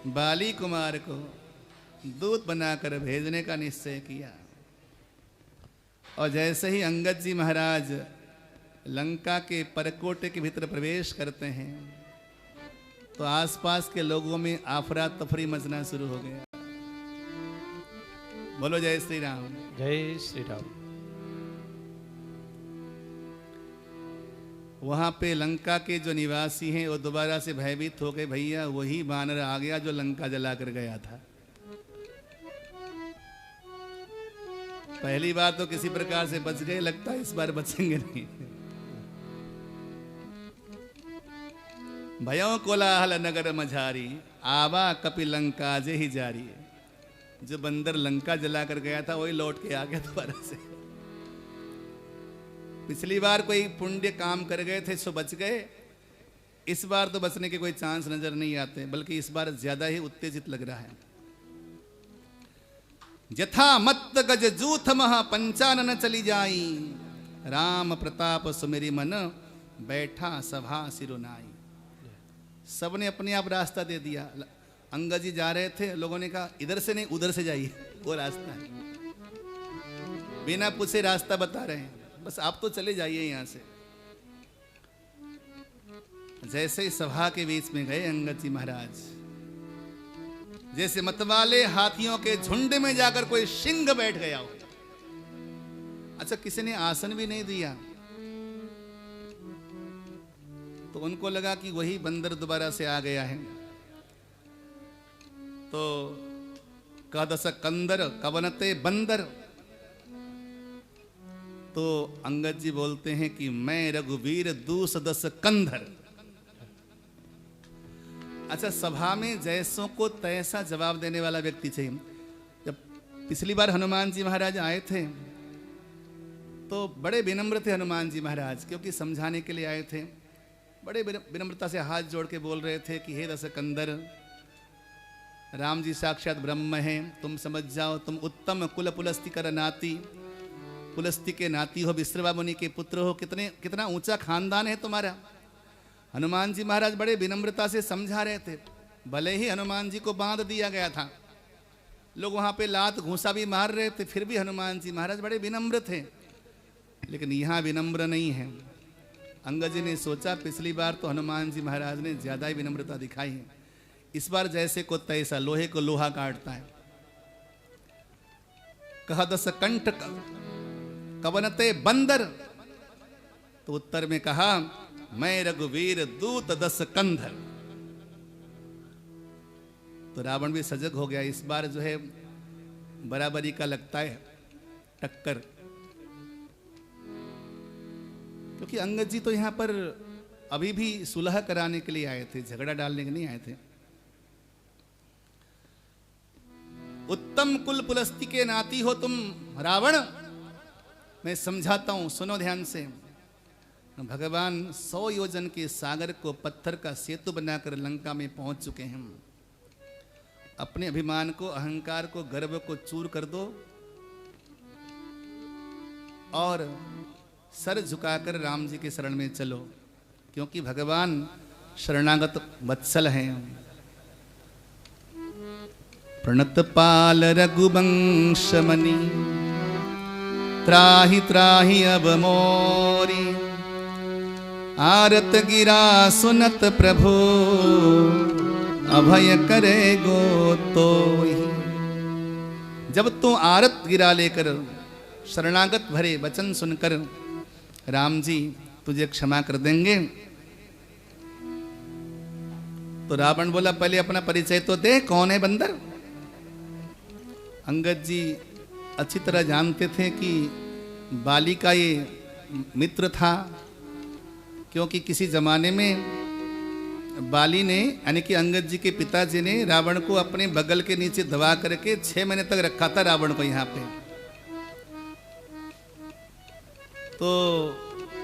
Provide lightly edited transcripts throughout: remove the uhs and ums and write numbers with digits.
बाली कुमार को दूत बनाकर भेजने का निश्चय किया। और जैसे ही अंगद जी महाराज लंका के परकोटे के भीतर प्रवेश करते हैं तो आसपास के लोगों में आफरा तफरी मचना शुरू हो गया। बोलो जय श्री राम। जय श्री राम। वहां पे लंका के जो निवासी हैं वो दोबारा से भयभीत हो गए, भैया वही बानर आ गया जो लंका जला कर गया था। पहली बार तो किसी प्रकार से बच गए, लगता है इस बार बचेंगे नहीं। भयों कोलाहल नगर मझारी, आवा कपि लंका जे ही जारी। जो बंदर लंका जला कर गया था वही लौट के आ गया दोबारा से। पिछली बार कोई पुण्य काम कर गए थे सो बच गए, इस बार तो बचने के कोई चांस नजर नहीं आते, बल्कि इस बार ज्यादा ही उत्तेजित लग रहा है। जथा मत गज जूथ महा पंचानन चली जाई, राम प्रताप सुमेरी मन बैठा सभा सिरुनाई। सबने अपने आप रास्ता दे दिया। अंगद जी जा रहे थे, लोगों ने कहा इधर से नहीं उधर से जाइए, वो रास्ता है। बिना पूछे रास्ता बता रहे हैं, बस आप तो चले जाइए यहां से। जैसे ही सभा के बीच में गए अंगद जी महाराज, जैसे मतवाले हाथियों के झुंड में जाकर कोई सिंह बैठ गया हो। अच्छा, किसी ने आसन भी नहीं दिया, तो उनको लगा कि वही बंदर दोबारा से आ गया है। तो कदस कंदर कवनते बंदर। तो अंगद जी बोलते हैं कि मैं रघुवीर दूस दस कंधर। अच्छा, सभा में जैसों को तैसा जवाब देने वाला व्यक्ति चाहिए। जब पिछली बार हनुमान जी महाराज आए थे तो बड़े विनम्र थे हनुमान जी महाराज, क्योंकि समझाने के लिए आए थे। बड़े विनम्रता से हाथ जोड़ के बोल रहे थे कि हे दस कंदर, राम जी साक्षात ब्रह्म हैं, तुम समझ जाओ। तुम उत्तम कुल पुलस्ती कर नाती, पुलस्ती के नाती हो, विश्रवा मुनि के पुत्र हो, कितना ऊंचा खानदान है तुम्हारा। हनुमान जी महाराज बड़े विनम्रता से समझा रहे थे। भले ही हनुमान जी को बांध दिया गया था, लोग वहां पे लात घूंसा भी मार रहे थे, फिर भी हनुमान जी महाराज बड़े विनम्र थे। लेकिन यहाँ विनम्र नहीं है। अंगद जी ने सोचा पिछली बार तो हनुमान जी महाराज ने ज्यादा ही विनम्रता दिखाई है, इस बार जैसे को तैसा, लोहे को लोहा काटता है। कहा दस कंठ कवनते बंदर। तो उत्तर में कहा मैं रघुवीर दूत दस कंधर। तो रावण भी सजग हो गया। इस बार जो है बराबरी का लगता है टक्कर, क्योंकि अंगद जी तो यहां पर अभी भी सुलह कराने के लिए आए थे, झगड़ा डालने के नहीं आए थे। उत्तम कुल पुलस्ती के नाती हो तुम रावण, मैं समझाता हूं, सुनो ध्यान से। भगवान 100 योजन के सागर को पत्थर का सेतु बनाकर लंका में पहुंच चुके हैं। अपने अभिमान को, अहंकार को, गर्व को चूर कर दो और सर झुकाकर राम जी के शरण में चलो, क्योंकि भगवान शरणागत वत्सल हैं। प्रणत पाल रघुवंश मणि, त्राहि त्राहि अब मोरी। आरत गिरा सुनत प्रभु, अभय करे गो तोहि। जब तू आरत गिरा लेकर शरणागत भरे वचन सुनकर राम जी तुझे क्षमा कर देंगे। तो रावण बोला पहले अपना परिचय तो दे, कौन है बंदर। अंगद जी अच्छी तरह जानते थे कि बाली का ये मित्र था, क्योंकि किसी जमाने में बाली ने यानी कि अंगद जी के पिताजी ने रावण को अपने बगल के नीचे दबा करके 6 महीने तक रखा था रावण को यहाँ पे। तो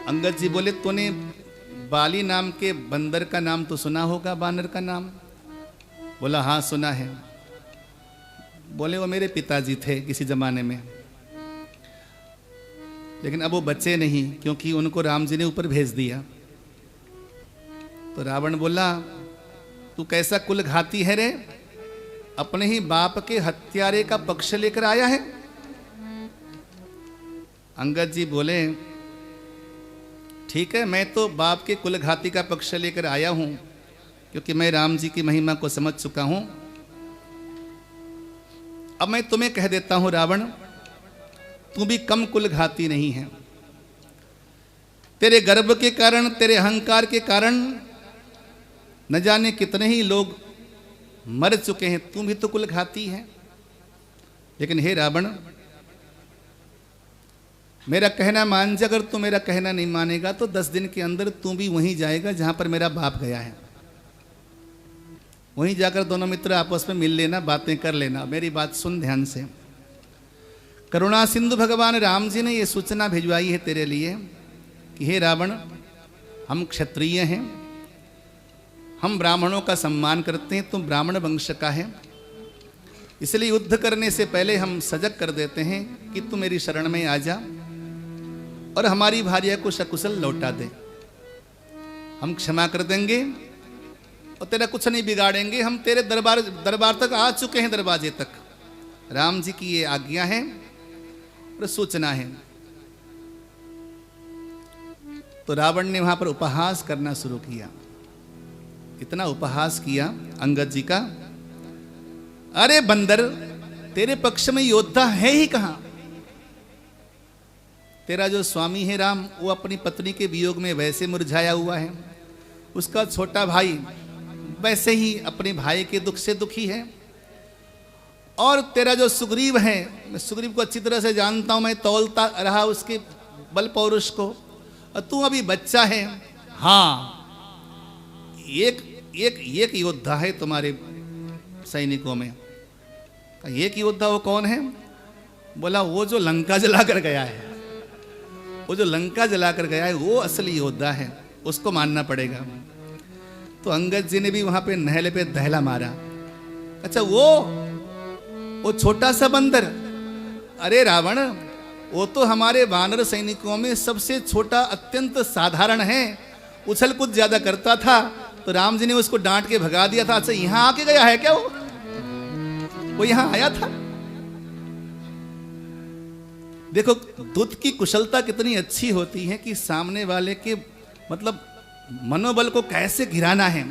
अंगद जी बोले तूने बाली नाम के बंदर का नाम तो सुना होगा, बानर का नाम। बोला हाँ सुना है। बोले वो मेरे पिताजी थे किसी जमाने में, लेकिन अब वो बचे नहीं क्योंकि उनको राम जी ने ऊपर भेज दिया। तो रावण बोला तू कैसा कुल घाती है रे, अपने ही बाप के हत्यारे का पक्ष लेकर आया है? अंगद जी बोले, ठीक है, मैं तो बाप के कुलघाती का पक्ष लेकर आया हूं, क्योंकि मैं राम जी की महिमा को समझ चुका हूं। अब मैं तुम्हें कह देता हूं रावण, तू भी कम कुलघाती नहीं है। तेरे गर्व के कारण, तेरे अहंकार के कारण न जाने कितने ही लोग मर चुके हैं, तू भी तो कुलघाती है। लेकिन हे रावण, मेरा कहना मान जा। अगर तू मेरा कहना नहीं मानेगा तो 10 दिन के अंदर तू भी वहीं जाएगा जहां पर मेरा बाप गया है। वहीं जाकर दोनों मित्र आपस में मिल लेना, बातें कर लेना। मेरी बात सुन ध्यान से। करुणा सिंधु भगवान राम जी ने यह सूचना भिजवाई है तेरे लिए कि हे रावण, हम क्षत्रिय हैं, हम ब्राह्मणों का सम्मान करते हैं, तुम ब्राह्मण वंश का है, इसलिए युद्ध करने से पहले हम सजग कर देते हैं कि तू मेरी शरण में आ जा और हमारी भार्या को सकुशल लौटा दे। हम क्षमा कर देंगे और तेरा कुछ नहीं बिगाड़ेंगे। हम तेरे दरबार तक आ चुके हैं, दरवाजे तक। राम जी की ये आज्ञा है और सूचना है। तो रावण ने वहां पर उपहास करना शुरू किया। इतना उपहास किया अंगद जी का, अरे बंदर, तेरे पक्ष में योद्धा है ही कहां? तेरा जो स्वामी है राम, वो अपनी पत्नी के वियोग में वैसे मुरझाया हुआ है। उसका छोटा भाई वैसे ही अपने भाई के दुख से दुखी है। और तेरा जो सुग्रीव है, मैं सुग्रीव को अच्छी तरह से जानता हूं, मैं तौलता रहा उसके बल पौरुष को, और तू अभी बच्चा है। हाँ, एक योद्धा है तुम्हारे सैनिकों में। एक योद्धा वो कौन है? बोला, वो जो लंका जलाकर गया है, वो जो लंका जलाकर गया है वो असली योद्धा है, उसको मानना पड़ेगा। तो अंगद जी ने भी वहां पे नहले पे दहला मारा। अच्छा, वो छोटा सा बंदर? अरे रावण, वो तो हमारे वानर सैनिकों में सबसे छोटा, अत्यंत साधारण है। उछल कूद ज्यादा करता था तो राम जी ने उसको डांट के भगा दिया था। अच्छा, यहां आके गया है क्या? वो यहां आया था। देखो, दूत की कुशलता कितनी अच्छी होती है कि सामने वाले के मतलब मनोबल को कैसे गिराना है।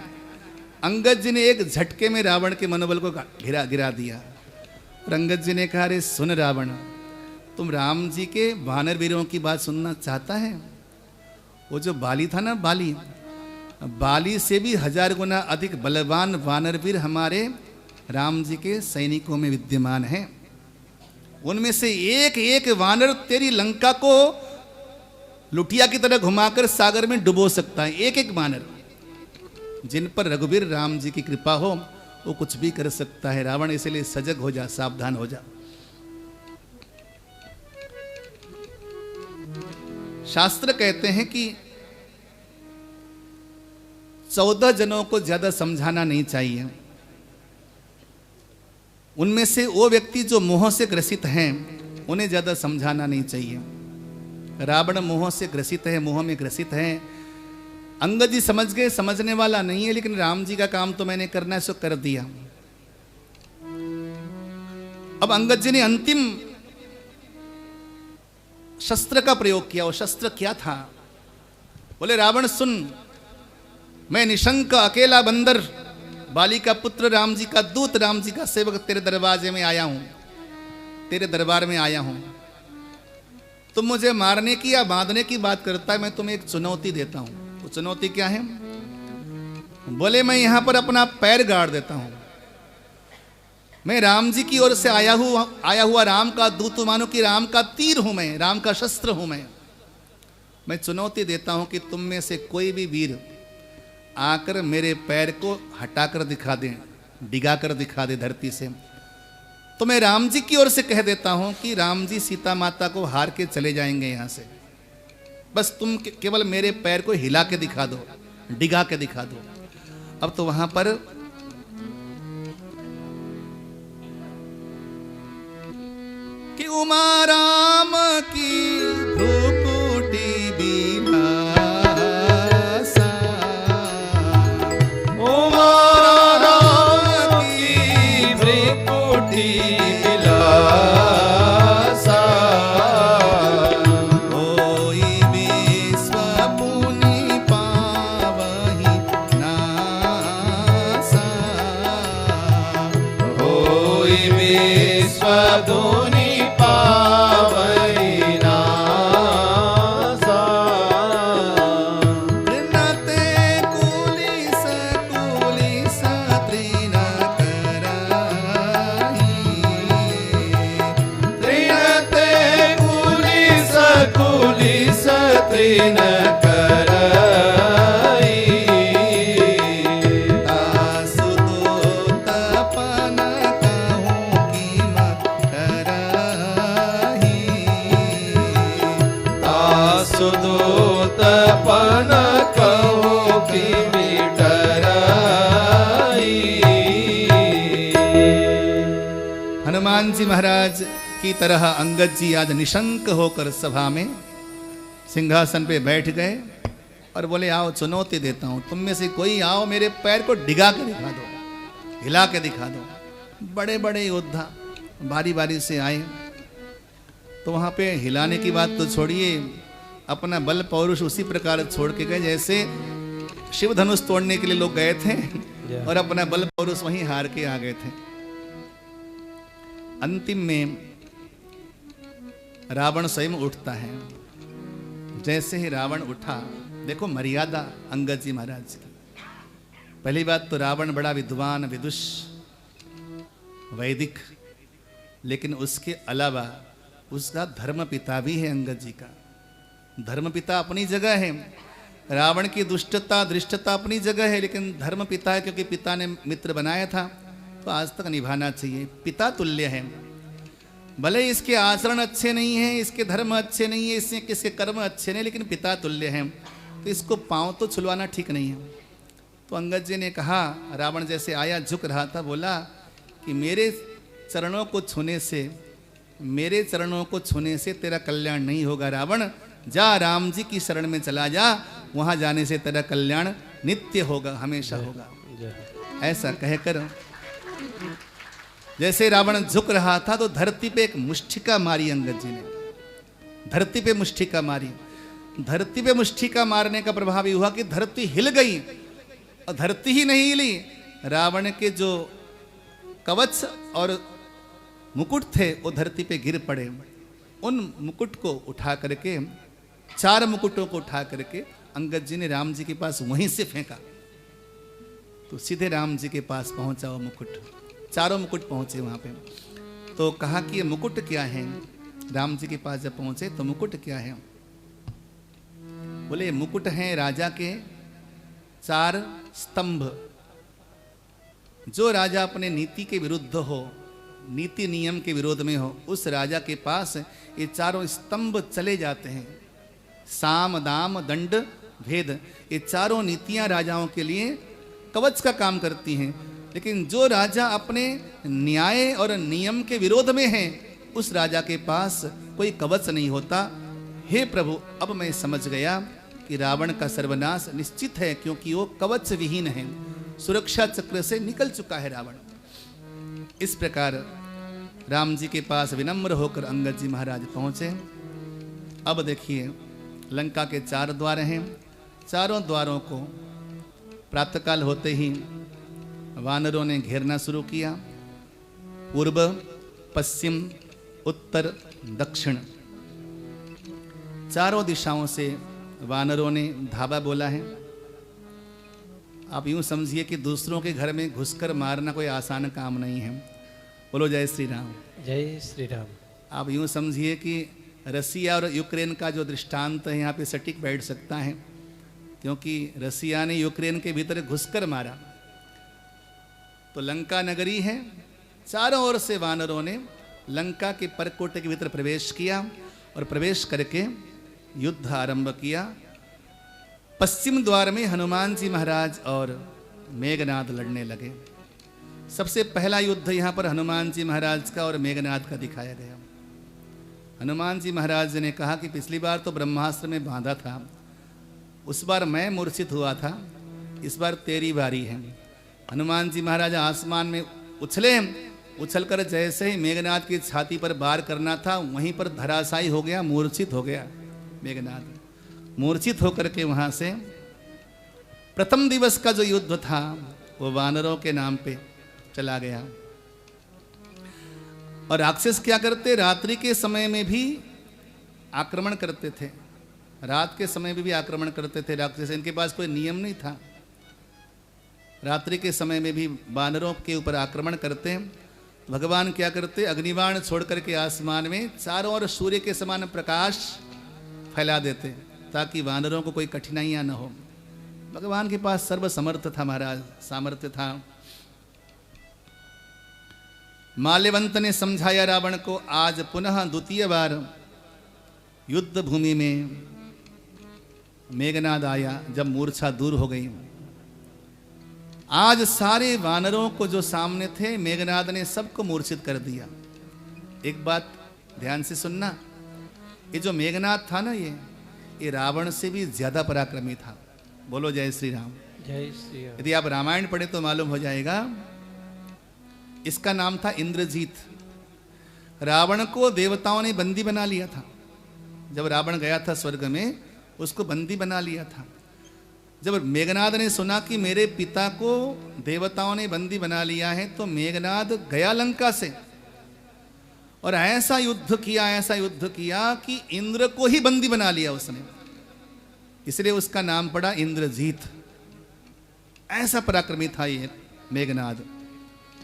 अंगद जी ने एक झटके में रावण के मनोबल को गिरा दिया। और अंगद जी ने कहा, अरे सुन रावण, तुम राम जी के वानर वीरों की बात सुनना चाहता है? वो जो बाली था ना, बाली से भी 1000 गुना अधिक बलवान वानर वीर हमारे राम जी के सैनिकों में विद्यमान हैं। उनमें से एक एक वानर तेरी लंका को लुटिया की तरह घुमाकर सागर में डुबो सकता है। एक एक वानर, जिन पर रघुवीर राम जी की कृपा हो, वो कुछ भी कर सकता है। रावण, इसलिए सजग हो जा, सावधान हो जा। शास्त्र कहते हैं कि 14 जनों को ज्यादा समझाना नहीं चाहिए। उनमें से वो व्यक्ति जो मोह से ग्रसित हैं, उन्हें ज्यादा समझाना नहीं चाहिए। रावण मोह से ग्रसित है, मोह में ग्रसित है। अंगद जी समझ गए, समझने वाला नहीं है, लेकिन राम जी का काम तो मैंने करना है, सो कर दिया। अब अंगद जी ने अंतिम शस्त्र का प्रयोग किया। वो शस्त्र क्या था? बोले, रावण सुन, मैं निशंक अकेला बंदर, बाली का पुत्र, राम जी का दूत, राम जी का सेवक तेरे दरवाजे में आया हूं, तेरे दरबार में आया हूं। तुम मुझे मारने की या बांधने की बात करता है, मैं तुम्हें एक चुनौती देता हूं। वो चुनौती क्या है? बोले, मैं यहां पर अपना पैर गाड़ देता हूं। मैं राम जी की ओर से आया हुआ राम का दूत, मानो कि राम का तीर हूं मैं, राम का शस्त्र हूं मैं चुनौती देता हूं कि तुम में से कोई भी वीर आकर मेरे पैर को हटाकर दिखा दे, डिगा कर दिखा दे धरती से, तो मैं राम जी की ओर से कह देता हूं कि राम जी सीता माता को हार के चले जाएंगे यहां से। बस तुम केवल मेरे पैर को हिला के दिखा दो, डिगा के दिखा दो। अब तो वहां पर कि उमा राम की भ्रुकुटी बिलासा, उमा राम की साधुनी पावैना तृणते कुलिस कुलिस तृण कराहि तृणते कुलिस कुलिस तृण कराई तासुदोतपन कहूँ कीमत कराहि तासुदोतपन कहो कि मिटराई। हनुमान जी महाराज की तरह अंगद जी आज निशंक होकर सभा में सिंहासन पे बैठ गए और बोले आओ चुनौती देता हूं, तुम में से कोई आओ मेरे पैर को डिगा के दिखा दो, हिला के दिखा दो। बड़े बड़े योद्धा बारी बारी से आए तो वहां पे हिलाने की बात तो छोड़िए, अपना बल पौरुष उसी प्रकार छोड़ के गए जैसे शिव धनुष तोड़ने के लिए लोग गए थे और अपना बल पौरुष वहीं हार के आ गए थे। अंतिम में रावण स्वयं उठता है। जैसे ही रावण उठा, देखो मर्यादा अंगद जी महाराज की। पहली बात तो रावण बड़ा विद्वान विदुष वैदिक, लेकिन उसके अलावा उसका धर्म पिता भी है। अंगद जी का धर्म पिता अपनी जगह है, रावण की दुष्टता दृष्टता अपनी जगह है, लेकिन धर्म पिता है क्योंकि पिता ने मित्र बनाया था तो आज तक निभाना चाहिए। पिता तुल्य है, भले इसके आचरण अच्छे नहीं हैं, इसके धर्म अच्छे नहीं है, इसके कर्म अच्छे नहीं, लेकिन पिता तुल्य हैं, तो इसको पांव तो छुलवाना ठीक नहीं है। तो अंगद जी ने कहा, रावण जैसे आया झुक रहा था, बोला कि मेरे चरणों को छूने से तेरा कल्याण नहीं होगा रावण, जा राम जी की शरण में चला जा, वहां जाने से तेरा कल्याण नित्य होगा, हमेशा होगा। ऐसा कहकर जैसे रावण झुक रहा था तो धरती पे एक मुष्टिका मारी अंगद जी ने, धरती पे मुष्टिका मारी। धरती पे मुष्टिका मारने का प्रभाव ये हुआ कि धरती हिल गई, और धरती ही नहीं हिली, रावण के जो कवच और मुकुट थे वो धरती पे गिर पड़े। उन मुकुट को उठा करके, 4 मुकुटों को उठा करके अंगद जी ने राम जी के पास वहीं से फेंका, तो सीधे राम जी के पास पहुंचा वो मुकुट। 4 मुकुट पहुंचे वहां पे, तो कहा कि ये मुकुट क्या है। राम जी के पास जब पहुंचे तो मुकुट क्या है, बोले मुकुट हैं राजा के 4 स्तंभ। जो राजा अपने नीति के विरुद्ध हो, नीति नियम के विरोध में हो, उस राजा के पास ये 4 स्तंभ चले जाते हैं। साम दाम दंड भेद, ये 4 नीतियां राजाओं के लिए कवच का काम करती हैं। लेकिन जो राजा अपने न्याय और नियम के विरोध में है, उस राजा के पास कोई कवच नहीं होता। हे प्रभु, अब मैं समझ गया कि रावण का सर्वनाश निश्चित है, क्योंकि वो कवच विहीन है, सुरक्षा चक्र से निकल चुका है रावण। इस प्रकार राम जी के पास विनम्र होकर अंगद जी महाराज पहुंचे। अब देखिए, लंका के 4 द्वार हैं, चारों द्वारों को प्रातःकाल होते ही वानरों ने घेरना शुरू किया। पूर्व, पश्चिम, उत्तर, दक्षिण, चारों दिशाओं से वानरों ने धावा बोला है। आप यूं समझिए कि दूसरों के घर में घुसकर मारना कोई आसान काम नहीं है। बोलो जय श्री राम। जय श्री राम। आप यूं समझिए कि रसिया और यूक्रेन का जो दृष्टांत है यहाँ पे सटीक बैठ सकता है, क्योंकि रसिया ने यूक्रेन के भीतर घुसकर मारा। तो लंका नगरी है, चारों ओर से वानरों ने लंका के परकोटे के भीतर प्रवेश किया और प्रवेश करके युद्ध आरंभ किया। पश्चिम द्वार में हनुमान जी महाराज और मेघनाद लड़ने लगे। सबसे पहला युद्ध यहाँ पर हनुमान जी महाराज का और मेघनाद का दिखाया गया। हनुमान जी महाराज ने कहा कि पिछली बार तो ब्रह्मास्त्र में बांधा था, उस बार मैं मूर्छित हुआ था, इस बार तेरी बारी है। हनुमान जी महाराज आसमान में उछले, उछलकर जैसे ही मेघनाद की छाती पर वार करना था, वहीं पर धराशायी हो गया, मूर्छित हो गया मेघनाद। मूर्छित होकर के वहां से प्रथम दिवस का जो युद्ध था वो वानरों के नाम पे चला गया। और राक्षस क्या करते, रात्रि के समय में भी आक्रमण करते थे, रात के समय में भी आक्रमण करते थे राक्षस। इनके पास कोई नियम नहीं था, रात्रि के समय में भी वानरों के ऊपर आक्रमण करते हैं। भगवान क्या करते, अग्निबाण छोड़ करके आसमान में चारों ओर सूर्य के समान प्रकाश फैला देते ताकि वानरों को कोई कठिनाइयां न हो। भगवान के पास सर्व समर्थ था महाराज, सामर्थ्य था। माल्यवंत ने समझाया रावण को। आज पुनः द्वितीय बार युद्ध भूमि में मेघनाद आया, जब मूर्छा दूर हो गई। आज सारे वानरों को जो सामने थे, मेघनाद ने सबको मूर्छित कर दिया। एक बात ध्यान से सुनना, ये जो मेघनाद था ना, ये रावण से भी ज्यादा पराक्रमी था। बोलो जय श्री राम। जय श्री राम। यदि आप रामायण पढ़े तो मालूम हो जाएगा। इसका नाम था इंद्रजीत। रावण को देवताओं ने बंदी बना लिया था। जब रावण गया था स्वर्ग में, उसको बंदी बना लिया था। जब मेघनाद ने सुना कि मेरे पिता को देवताओं ने बंदी बना लिया है, तो मेघनाद गया लंका से और ऐसा युद्ध किया कि इंद्र को ही बंदी बना लिया उसने। इसलिए उसका नाम पड़ा इंद्रजीत। ऐसा पराक्रमी था ये मेघनाद।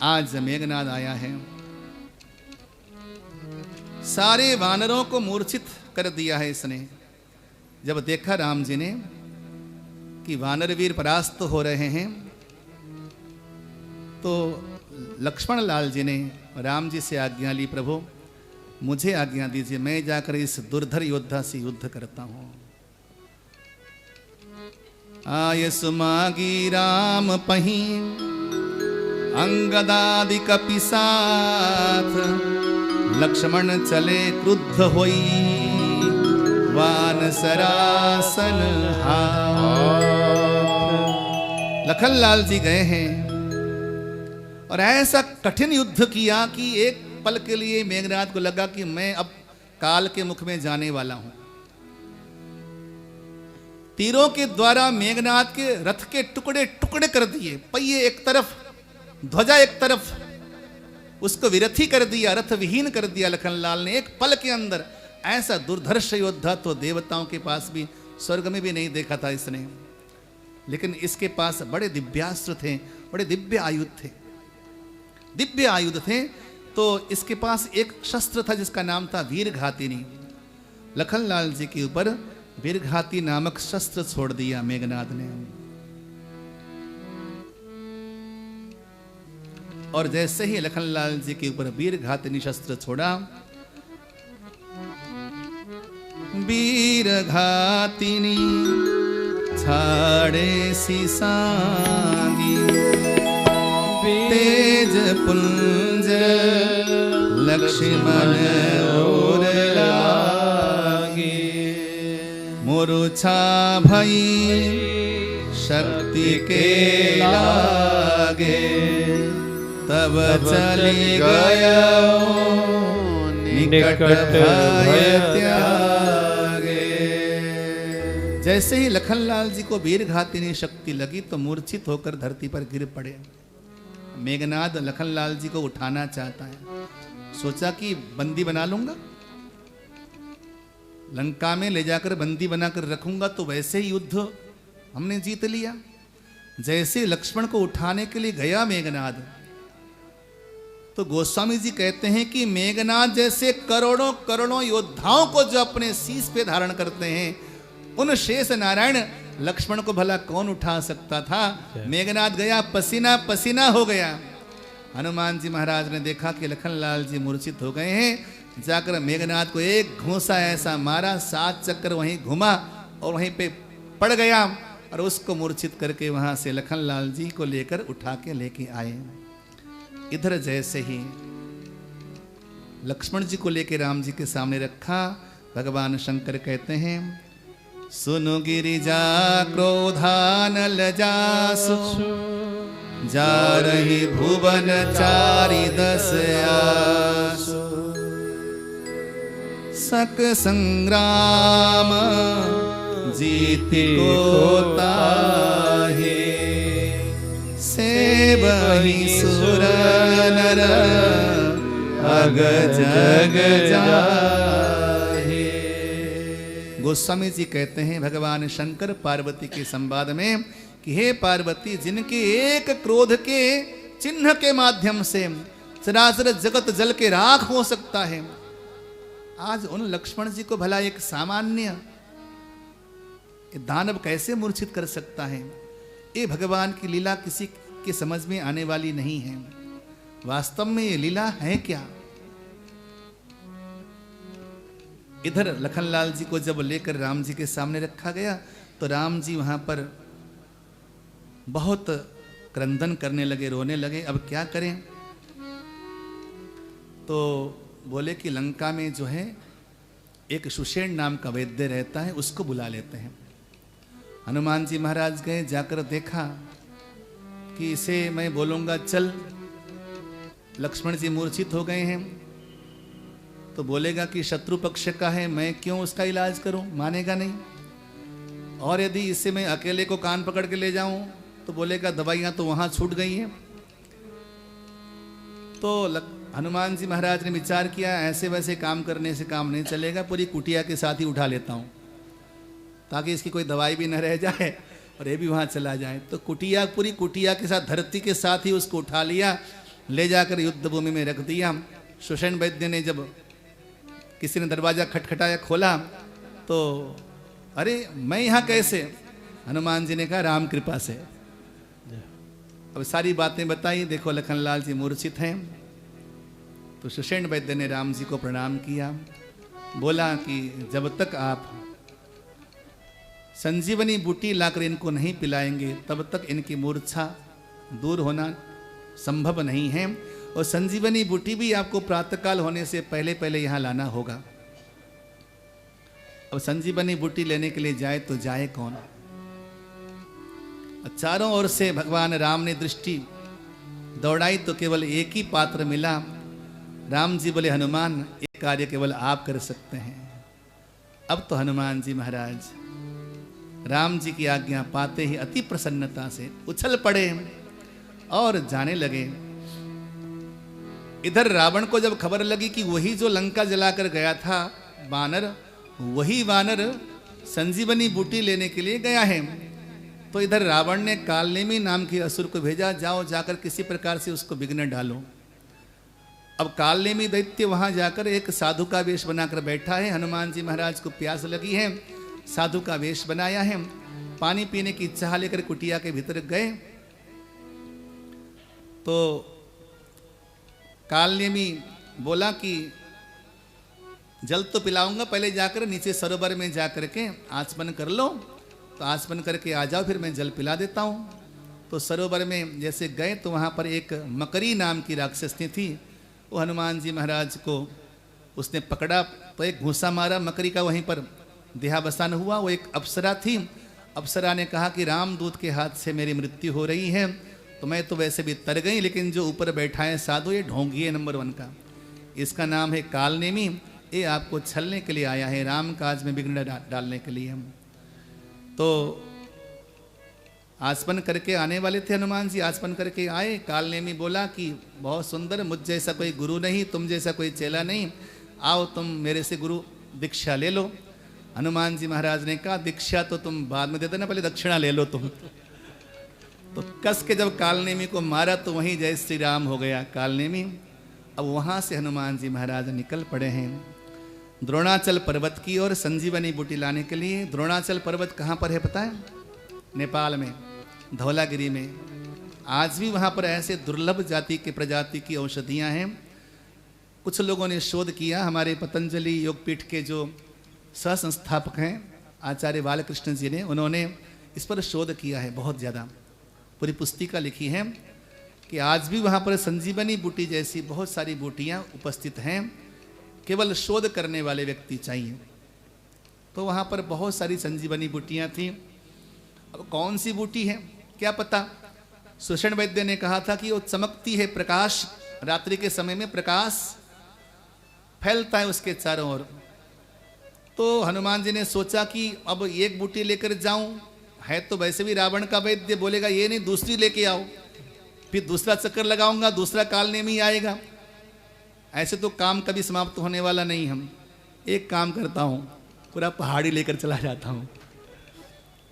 आज मेघनाद आया है, सारे वानरों को मूर्छित कर दिया है इसने। जब देखा राम जी ने कि वानर वीर परास्त हो रहे हैं, तो लक्ष्मण लाल जी ने राम जी से आज्ञा ली, प्रभु मुझे आज्ञा दीजिए, मैं जाकर इस दुर्धर योद्धा से युद्ध करता हूं। आय सुमागी राम पही अंगदादि कपि साथ, लक्ष्मण चले क्रुद्ध होई वान सरासन हाथ। लखन लाल जी गए हैं और ऐसा कठिन युद्ध किया कि एक पल के लिए मेघनाद को लगा कि मैं अब काल के मुख में जाने वाला हूं। तीरों के द्वारा मेघनाद के रथ के टुकड़े टुकड़े कर दिए, पहिए एक तरफ, ध्वजा एक तरफ, उसको विरथी कर दिया, रथ विहीन कर दिया लखनलाल ने एक पल के अंदर। ऐसा दुर्धर्ष योद्धा तो देवताओं के पास भी, स्वर्ग में भी नहीं देखा था इसने। लेकिन इसके पास बड़े दिव्यास्त्र थे, बड़े दिव्य आयुध थे, दिव्य आयुध थे। तो इसके पास एक शस्त्र था जिसका नाम था वीरघातिनी। लखनलाल जी के ऊपर वीरघाती नामक शस्त्र छोड़ दिया मेघनाद ने। और जैसे ही लखनलाल जी के ऊपर वीरघातिनी शस्त्र छोड़ा, वीरघातिनी छाड़े सीसांगी, तेज पुंज लक्ष्मण और लागे, मूर्छा भई शक्ति के लागे, तब चली गया निकट भय त्यागे। जैसे ही लखनलाल जी को वीरघातिनी शक्ति लगी तो मूर्छित होकर धरती पर गिर पड़े। मेघनाद लखनलाल जी को उठाना चाहता है, सोचा कि बंदी बना लूंगा, लंका में ले जाकर बंदी बनाकर रखूंगा तो वैसे ही युद्ध हमने जीत लिया। जैसे लक्ष्मण को उठाने के लिए गया मेघनाद, तो गोस्वामी जी कहते हैं कि मेघनाद जैसे करोड़ों करोड़ों योद्धाओं को जो अपने शीश पे धारण करते हैं, उन शेष नारायण लक्ष्मण को भला कौन उठा सकता था। मेघनाद गया, पसीना पसीना हो गया। हनुमान जी महाराज ने देखा कि लखनलाल जी मूर्छित हो गए हैं, जाकर मेघनाद को एक घूंसा ऐसा मारा, 7 चक्कर वहीं घुमा और वहीं पे पड़ गया, और उसको मूर्छित करके वहां से लखनलाल जी को लेकर उठा के लेके आए। इधर जैसे ही लक्ष्मण जी को लेकर राम जी के सामने रखा, भगवान शंकर कहते हैं, सुनु गिरिजा क्रोधानल जासु, जा रही भुवन चारि 10 आसु, सक संग्राम जीति को ताहे, सेवहि सुर नर अग जग जाहे। गोस्वामी जी कहते हैं भगवान शंकर पार्वती के संवाद में कि हे पार्वती, जिनके एक क्रोध के चिन्ह के माध्यम से चराचर जगत जल के राख हो सकता है, आज उन लक्ष्मण जी को भला एक सामान्य दानव कैसे मूर्छित कर सकता है? ये भगवान की लीला किसी के समझ में आने वाली नहीं है। वास्तव में ये लीला है क्या? इधर लखनलाल जी को जब लेकर राम जी के सामने रखा गया तो राम जी वहां पर बहुत क्रंदन करने लगे, रोने लगे। अब क्या करें? तो बोले कि लंका में जो है एक सुषेण नाम का वैद्य रहता है, उसको बुला लेते हैं। हनुमान जी महाराज गए, जाकर देखा कि इसे मैं बोलूंगा चल, लक्ष्मण जी मूर्छित हो गए हैं, तो बोलेगा कि शत्रु पक्ष का है, मैं क्यों उसका इलाज करूं, मानेगा नहीं। और यदि इससे मैं अकेले को कान पकड़ के ले जाऊं तो बोलेगा दवाइयां तो वहां छूट गई हैं। तो हनुमान जी महाराज ने विचार किया, ऐसे वैसे काम करने से काम नहीं चलेगा, पूरी कुटिया के साथ ही उठा लेता हूं ताकि इसकी कोई दवाई भी न रह जाए और ये भी वहां चला जाए। तो कुटिया, पूरी कुटिया के साथ, धरती के साथ ही उसको उठा लिया, ले जाकर युद्ध भूमि में रख दिया। सुषेण वैद्य ने जब किसी ने दरवाजा खटखटाया, खोला तो अरे मैं यहाँ कैसे? हनुमान जी ने कहा राम कृपा से। अब सारी बातें बताई, देखो लखनलाल जी मूर्छित हैं। तो सुषेण वैद्य ने राम जी को प्रणाम किया, बोला कि जब तक आप संजीवनी बूटी लाकर इनको नहीं पिलाएंगे तब तक इनकी मूर्छा दूर होना संभव नहीं है, और संजीवनी बूटी भी आपको प्रातःकाल होने से पहले पहले यहाँ लाना होगा। अब संजीवनी बूटी लेने के लिए जाए तो जाए कौन? चारों ओर से भगवान राम ने दृष्टि दौड़ाई तो केवल एक ही पात्र मिला। राम जी बोले हनुमान, एक कार्य केवल आप कर सकते हैं। अब तो हनुमान जी महाराज राम जी की आज्ञा पाते ही अति प्रसन्नता से उछल पड़े और जाने लगे। इधर रावण को जब खबर लगी कि वही जो लंका जलाकर गया था वानर, वही वानर संजीवनी बूटी लेने के लिए गया है, तो इधर रावण ने कालनेमी नाम के असुर को भेजा, जाओ जाकर किसी प्रकार से उसको विघ्न डालो। अब कालनेमी दैत्य वहां जाकर एक साधु का वेश बनाकर बैठा है। हनुमान जी महाराज को प्यास लगी है, साधु का वेश बनाया है, पानी पीने की इच्छा लेकर कुटिया के भीतर गए तो कालनेमी बोला कि जल तो पिलाऊंगा, पहले जाकर नीचे सरोवर में जाकर के आचमन कर लो, तो आचमन करके आ जाओ, फिर मैं जल पिला देता हूँ। तो सरोवर में जैसे गए तो वहाँ पर एक मकरी नाम की राक्षसनी थी, वो हनुमान जी महाराज को उसने पकड़ा तो एक घूंसा मारा, मकरी का वहीं पर देहावसान हुआ। वो एक अप्सरा थी, अप्सरा ने कहा कि रामदूत के हाथ से मेरी मृत्यु हो रही है, तो मैं तो वैसे भी तर गई, लेकिन जो ऊपर बैठा है साधु, ये ढोंगी है नंबर 1 का, इसका नाम है कालनेमी, ये आपको छलने के लिए आया है, राम काज में विघ्न डालने के लिए। तो आचमन करके आने वाले थे हनुमान जी, आचमन करके आए। कालनेमी बोला कि बहुत सुंदर, मुझ जैसा कोई गुरु नहीं, तुम जैसा कोई चेला नहीं, आओ तुम मेरे से गुरु दीक्षा ले लो। हनुमान जी महाराज ने कहा दीक्षा तो तुम बाद में दे देना, पहले दक्षिणा ले लो तुम। तो कस के जब कालनेमी को मारा तो वहीं जय श्री राम हो गया कालनेमी। अब वहां से हनुमान जी महाराज निकल पड़े हैं द्रोणाचल पर्वत की ओर संजीवनी बूटी लाने के लिए। द्रोणाचल पर्वत कहाँ पर है पता है? नेपाल में, धौलागिरी में। आज भी वहाँ पर ऐसे दुर्लभ जाति के प्रजाति की औषधियाँ हैं। कुछ लोगों ने शोध किया, हमारे पतंजलि योगपीठ के जो सह संस्थापक हैं आचार्य बालकृष्ण जी ने, उन्होंने इस पर शोध किया है, बहुत ज़्यादा पूरी पुस्तिका लिखी है कि आज भी वहाँ पर संजीवनी बूटी जैसी बहुत सारी बूटियाँ उपस्थित हैं, केवल शोध करने वाले व्यक्ति चाहिए। तो वहाँ पर बहुत सारी संजीवनी बूटियाँ थी। अब कौन सी बूटी है क्या पता? सुषेण वैद्य ने कहा था कि वो चमकती है, प्रकाश, रात्रि के समय में प्रकाश फैलता है उसके चारों ओर। तो हनुमान जी ने सोचा कि अब एक बूटी लेकर जाऊं, है तो वैसे भी रावण का वैद्य, बोलेगा ये नहीं दूसरी लेके आओ, फिर दूसरा चक्कर लगाऊंगा, दूसरा कालनेमी आएगा। ऐसे तो काम कभी समाप्त होने वाला नहीं। हम एक काम करता हूँ, पूरा पहाड़ी लेकर चला जाता हूँ।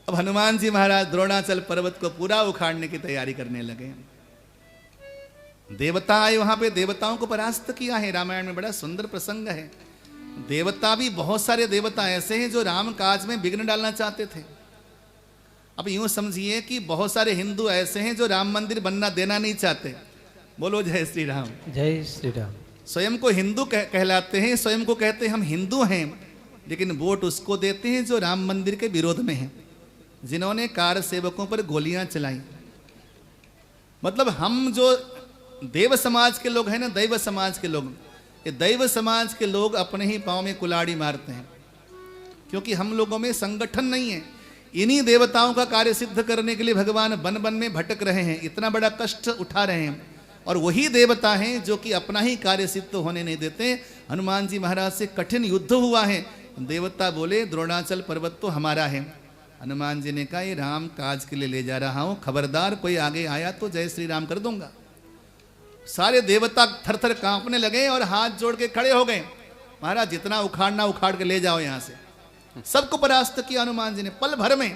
अब हनुमान जी महाराज द्रोणाचल पर्वत को पूरा उखाड़ने की तैयारी करने लगे। देवता आए वहां पे, देवताओं को परास्त किया है। रामायण में बड़ा सुंदर प्रसंग है। देवता भी, बहुत सारे देवता ऐसे हैं जो राम काज में विघ्न डालना चाहते थे। अब यूं समझिए कि बहुत सारे हिंदू ऐसे हैं जो राम मंदिर बनना देना नहीं चाहते। बोलो जय श्री राम। जय श्री राम। स्वयं को हिंदू कहलाते हैं, स्वयं को कहते हैं हम हिंदू हैं, लेकिन वोट उसको देते हैं जो राम मंदिर के विरोध में है, जिन्होंने कार सेवकों पर गोलियां चलाई। मतलब हम जो देव समाज के लोग हैं ना, दैव समाज के लोग, ये दैव समाज के लोग अपने ही पांव में कुल्हाड़ी मारते हैं, क्योंकि हम लोगों में संगठन नहीं है। इन्हीं देवताओं का कार्य सिद्ध करने के लिए भगवान वन वन में भटक रहे हैं, इतना बड़ा कष्ट उठा रहे हैं, और वही देवता हैं जो कि अपना ही कार्य सिद्ध होने नहीं देते। हनुमान जी महाराज से कठिन युद्ध हुआ है। देवता बोले द्रोणाचल पर्वत तो हमारा है। हनुमान जी ने कहा ये राम काज के लिए ले जा रहा हूं, खबरदार कोई आगे आया तो जय श्री राम कर दूंगा। सारे देवता थर-थर कांपने लगे और हाथ जोड़ के खड़े हो गए। महाराज जितना उखाड़ना उखाड़ के ले जाओ यहां से। सबको परास्त किया हनुमान जी ने पल भर में।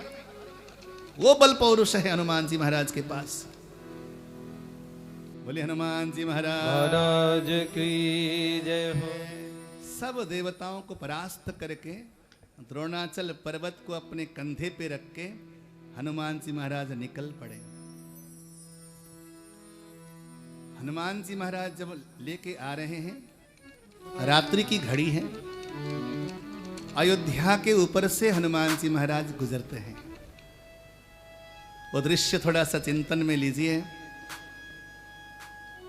वो बल पौरुष है हनुमान जी महाराज के पास। बोले हनुमान जी महाराज की जय हो। सब देवताओं को परास्त करके द्रोणाचल पर्वत को अपने कंधे पे रख के हनुमान जी महाराज निकल पड़े। हनुमान जी महाराज जब लेके आ रहे हैं, रात्रि की घड़ी है, अयोध्या के ऊपर से हनुमान जी महाराज गुजरते हैं। वो दृश्य थोड़ा सा चिंतन में लीजिए।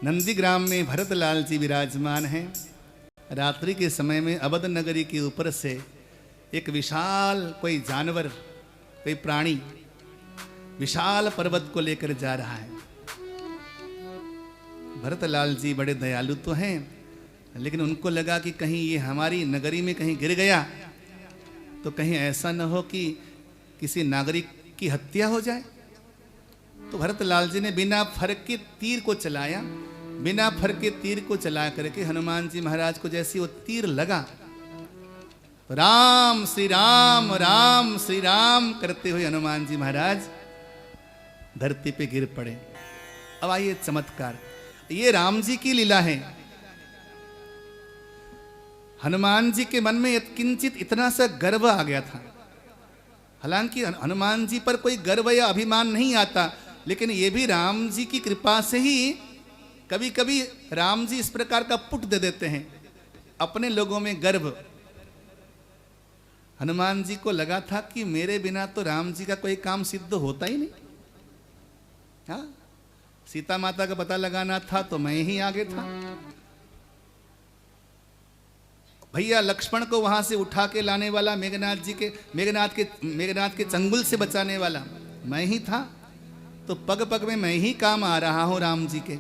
नंदीग्राम में भरतलाल जी विराजमान हैं। रात्रि के समय में अवध नगरी के ऊपर से एक विशाल कोई जानवर, कोई प्राणी विशाल पर्वत को लेकर जा रहा है। भरतलाल जी बड़े दयालु तो हैं, लेकिन उनको लगा कि कहीं ये हमारी नगरी में कहीं गिर गया तो कहीं ऐसा न हो कि किसी नागरिक की हत्या हो जाए। तो भरतलाल जी ने बिना फर्क के तीर को चलाया। बिना फर्क के तीर को चला करके हनुमान जी महाराज को जैसे वो तीर लगा, राम श्री राम राम श्री राम करते हुए हनुमान जी महाराज धरती पे गिर पड़े। अब आइए चमत्कार, ये राम जी की लीला है। हनुमान जी के मन में किंचित इतना सा गर्व आ गया था। हालांकि हनुमान जी पर कोई गर्व या अभिमान नहीं आता, लेकिन ये भी राम जी की कृपा से ही कभी कभी राम जी इस प्रकार का पुट दे देते हैं, अपने लोगों में गर्व। हनुमान जी को लगा था कि मेरे बिना तो राम जी का कोई काम सिद्ध होता ही नहीं। हाँ, सीता माता का पता लगाना था तो मैं ही आगे था। भैया लक्ष्मण को वहां से उठा के लाने वाला, मेघनाथ के चंगुल से बचाने वाला मैं ही था। तो पग पग में मैं ही काम आ रहा हूं राम जी के।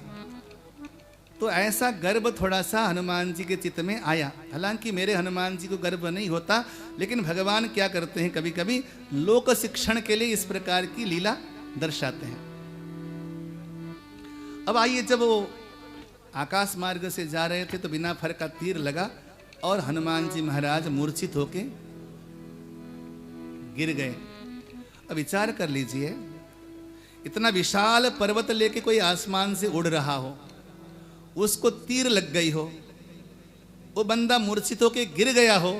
तो ऐसा गर्व थोड़ा सा हनुमान जी के चित्त में आया। हालांकि मेरे हनुमान जी को गर्व नहीं होता, लेकिन भगवान क्या करते हैं, कभी कभी लोक शिक्षण के लिए इस प्रकार की लीला दर्शाते हैं। अब आइए, जब वो आकाश मार्ग से जा रहे थे तो बिना फर का तीर लगा और हनुमान जी महाराज मूर्छित होके गिर गए। अब विचार कर लीजिए, इतना विशाल पर्वत लेके कोई आसमान से उड़ रहा हो, उसको तीर लग गई हो, वो बंदा मूर्छित होके गिर गया हो।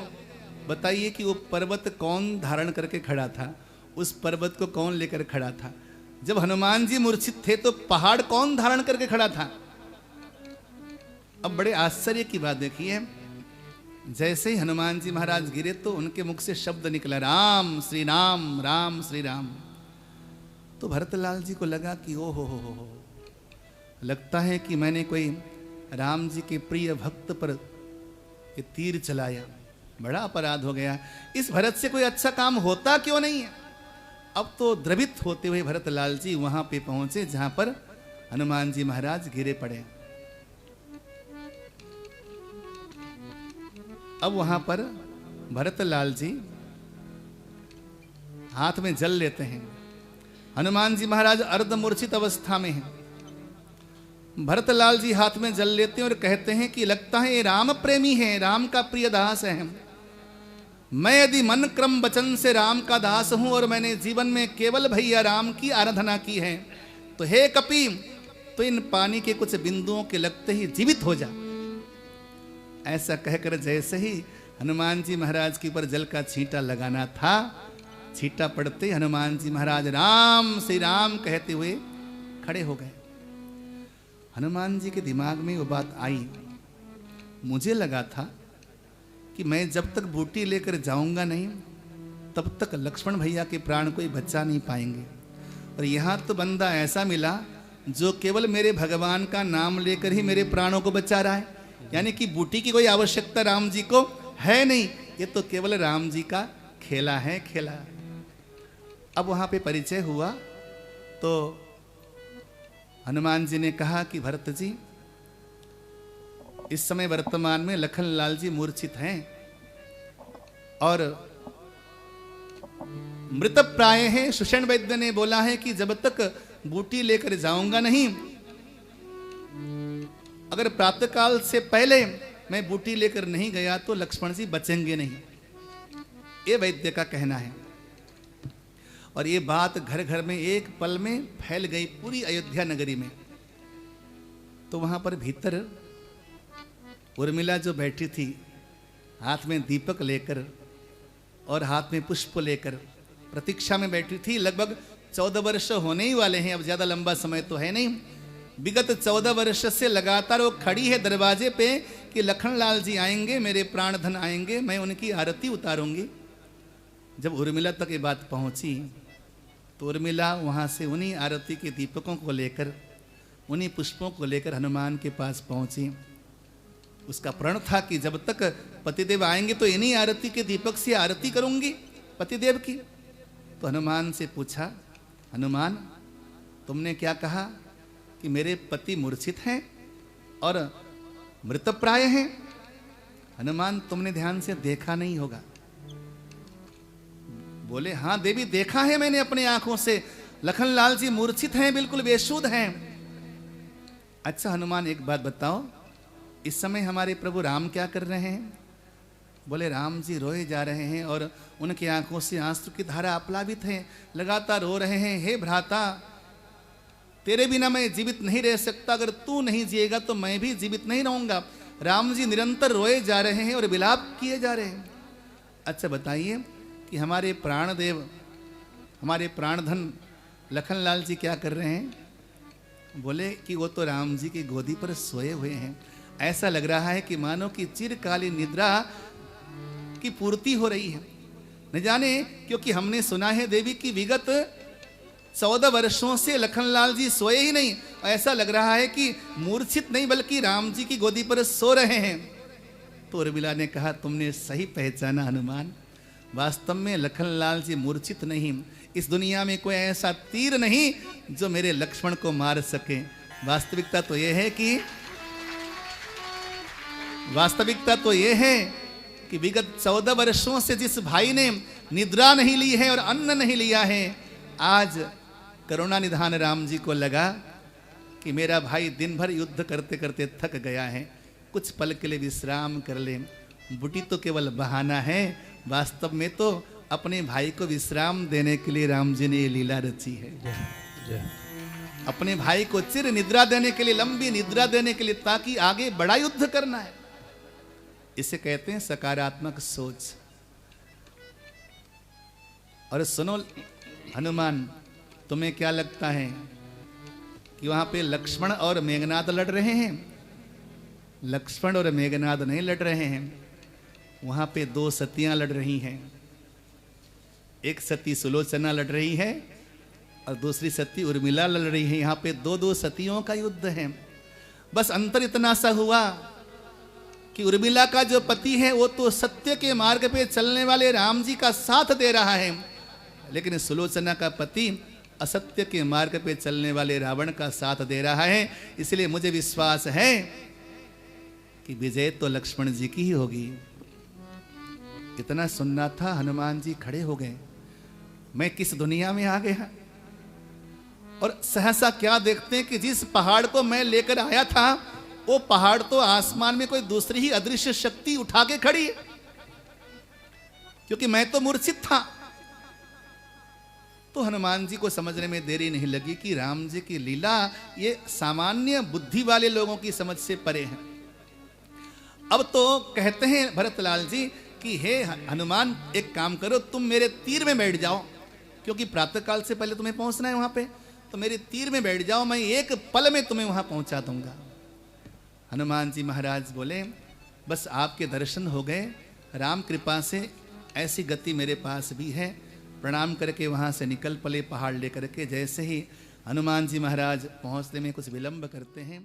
बताइए कि वो पर्वत कौन धारण करके खड़ा था, उस पर्वत को कौन लेकर खड़ा था। जब हनुमान जी मूर्छित थे तो पहाड़ कौन धारण करके खड़ा था। अब बड़े आश्चर्य की बात देखिए, जैसे ही हनुमान जी महाराज गिरे तो उनके मुख से शब्द निकला, राम श्री राम राम श्री राम। तो भरतलाल जी को लगा कि ओ हो, लगता है कि मैंने कोई राम जी के प्रिय भक्त पर ये तीर चलाया, बड़ा अपराध हो गया। इस भरत से कोई अच्छा काम होता क्यों नहीं है। अब तो द्रवित होते हुए भरतलाल जी वहां पे पहुंचे जहां पर हनुमान जी महाराज गिरे पड़े। अब वहां पर भरतलाल जी हाथ में जल लेते हैं। हनुमान जी महाराज अर्धमूर्छित अवस्था में हैं। भरतलाल जी हाथ में जल लेते हैं और कहते हैं कि लगता है ये राम प्रेमी है, राम का प्रिय दास है। मैं यदि मन क्रम वचन से राम का दास हूं और मैंने जीवन में केवल भैया राम की आराधना की है, तो हे कपि, तो इन पानी के कुछ बिंदुओं के लगते ही जीवित हो जा। ऐसा कहकर जैसे ही हनुमान जी महाराज के ऊपर जल का छींटा लगाना था, छींटा पड़ते हनुमान जी महाराज राम श्री राम कहते हुए खड़े हो गए। हनुमान जी के दिमाग में वो बात आई, मुझे लगा था कि मैं जब तक बूटी लेकर जाऊंगा नहीं तब तक लक्ष्मण भैया के प्राण कोई बचा नहीं पाएंगे, और यहाँ तो बंदा ऐसा मिला जो केवल मेरे भगवान का नाम लेकर ही मेरे प्राणों को बचा रहा है, यानी कि बूटी की कोई आवश्यकता राम जी को है नहीं, ये तो केवल राम जी का खेला है, खेला। अब वहाँ पे परिचय हुआ तो हनुमान जी ने कहा कि भरत जी, इस समय वर्तमान में लखनलाल जी मूर्छित हैं और मृत प्राय हैं। सुषेण वैद्य ने बोला है कि जब तक बूटी लेकर जाऊंगा नहीं, अगर प्रातःकाल से पहले मैं बूटी लेकर नहीं गया तो लक्ष्मण जी बचेंगे नहीं, ये वैद्य का कहना है। और ये बात घर घर में एक पल में फैल गई पूरी अयोध्या नगरी में। तो वहां पर भीतर उर्मिला जो बैठी थी, हाथ में दीपक लेकर और हाथ में पुष्प लेकर प्रतीक्षा में बैठी थी। लगभग 14 वर्ष होने ही वाले हैं, अब ज्यादा लंबा समय तो है नहीं। विगत 14 वर्ष से लगातार वो खड़ी है दरवाजे पे कि लखनलाल जी आएंगे, मेरे प्राणधन आएंगे, मैं उनकी आरती उतारूंगी। जब उर्मिला तक ये बात पहुंची तो उर्मिला वहां से उन्हीं आरती के दीपकों को लेकर, उन्हीं पुष्पों को लेकर हनुमान के पास पहुंची। उसका प्रण था कि जब तक पतिदेव आएंगे तो इन्हीं आरती के दीपक से आरती करूंगी पतिदेव की। तो हनुमान से पूछा, हनुमान तुमने क्या कहा कि मेरे पति मूर्छित हैं और मृतप्राय हैं? हनुमान तुमने ध्यान से देखा नहीं होगा। बोले, हाँ देवी देखा है मैंने अपनी आंखों से, लखनलाल जी मूर्छित हैं, बिल्कुल बेसुध हैं। अच्छा हनुमान एक बात बताओ, इस समय हमारे प्रभु राम क्या कर रहे हैं? बोले, राम जी रोए जा रहे हैं और उनकी आंखों से आंसू की धारा अपलावित है, लगातार रो रहे हैं। हे भ्राता, तेरे बिना मैं जीवित नहीं रह सकता, अगर तू नहीं जिएगा तो मैं भी जीवित नहीं रहूंगा। राम जी निरंतर रोए जा रहे हैं और विलाप किए जा रहे हैं। अच्छा बताइए कि हमारे प्राणदेव, हमारे प्राणधन लखनलाल जी क्या कर रहे हैं? बोले कि वो तो राम जी की गोदी पर सोए हुए हैं। ऐसा लग रहा है कि मानो कि चिरकालीन निद्रा की पूर्ति हो रही है। न जाने, क्योंकि हमने सुना है देवी की विगत 14 वर्षों से लखनलाल जी सोए ही नहीं। ऐसा लग रहा है कि मूर्छित नहीं बल्कि राम जी की गोदी पर सो रहे हैं। तो उर्मिला ने कहा, तुमने सही पहचाना हनुमान, वास्तव में लखनलाल जी मूर्छित नहीं। इस दुनिया में कोई ऐसा तीर नहीं जो मेरे लक्ष्मण को मार सके। वास्तविकता तो यह है कि विगत 14 वर्षों से जिस भाई ने निद्रा नहीं ली है और अन्न नहीं लिया है, आज करुणा निधान राम जी को लगा कि मेरा भाई दिन भर युद्ध करते करते थक गया है, कुछ पल के लिए विश्राम कर ले। बूटी तो केवल बहाना है, वास्तव में तो अपने भाई को विश्राम देने के लिए राम जी ने ये लीला रची है। अपने भाई को चिर निद्रा देने के लिए, लंबी निद्रा देने के लिए, ताकि आगे बड़ा युद्ध करना है। इसे कहते हैं सकारात्मक सोच। और सुनो हनुमान, तुम्हें क्या लगता है कि वहां पे लक्ष्मण और मेघनाद लड़ रहे हैं? लक्ष्मण और मेघनाद नहीं लड़ रहे हैं, वहां पे 2 सतियां लड़ रही हैं। एक सती सुलोचना लड़ रही है और दूसरी सती उर्मिला लड़ रही है। यहाँ पे 2 सतियों का युद्ध है। बस अंतर इतना सा हुआ कि उर्मिला का जो पति है वो तो सत्य के मार्ग पे चलने वाले राम जी का साथ दे रहा है, लेकिन सुलोचना का पति असत्य के मार्ग पे चलने वाले रावण का साथ दे रहा है। इसलिए मुझे विश्वास है कि विजय तो लक्ष्मण जी की ही होगी। इतना सुनना था, हनुमान जी खड़े हो गए। मैं किस दुनिया में आ गया? और सहसा क्या देखते हैं कि जिस पहाड़ को मैं लेकर आया था वो पहाड़ तो आसमान में कोई दूसरी ही अदृश्य शक्ति उठा के खड़ी है, क्योंकि मैं तो मूर्छित था। तो हनुमान जी को समझने में देरी नहीं लगी कि राम जी की लीला ये सामान्य बुद्धि वाले लोगों की समझ से परे है। अब तो कहते हैं भरतलाल जी कि हे हनुमान, एक काम करो, तुम मेरे तीर में बैठ जाओ, क्योंकि प्रातःकाल से पहले तुम्हें पहुंचना है वहां पे, तो मेरे तीर में बैठ जाओ, मैं एक पल में तुम्हें वहां पहुंचा दूंगा। हनुमान जी महाराज बोले, बस आपके दर्शन हो गए, राम कृपा से ऐसी गति मेरे पास भी है। प्रणाम करके वहां से निकल पड़े पहाड़ लेकर के। जैसे ही हनुमान जी महाराज पहुंचने में कुछ विलंब करते हैं,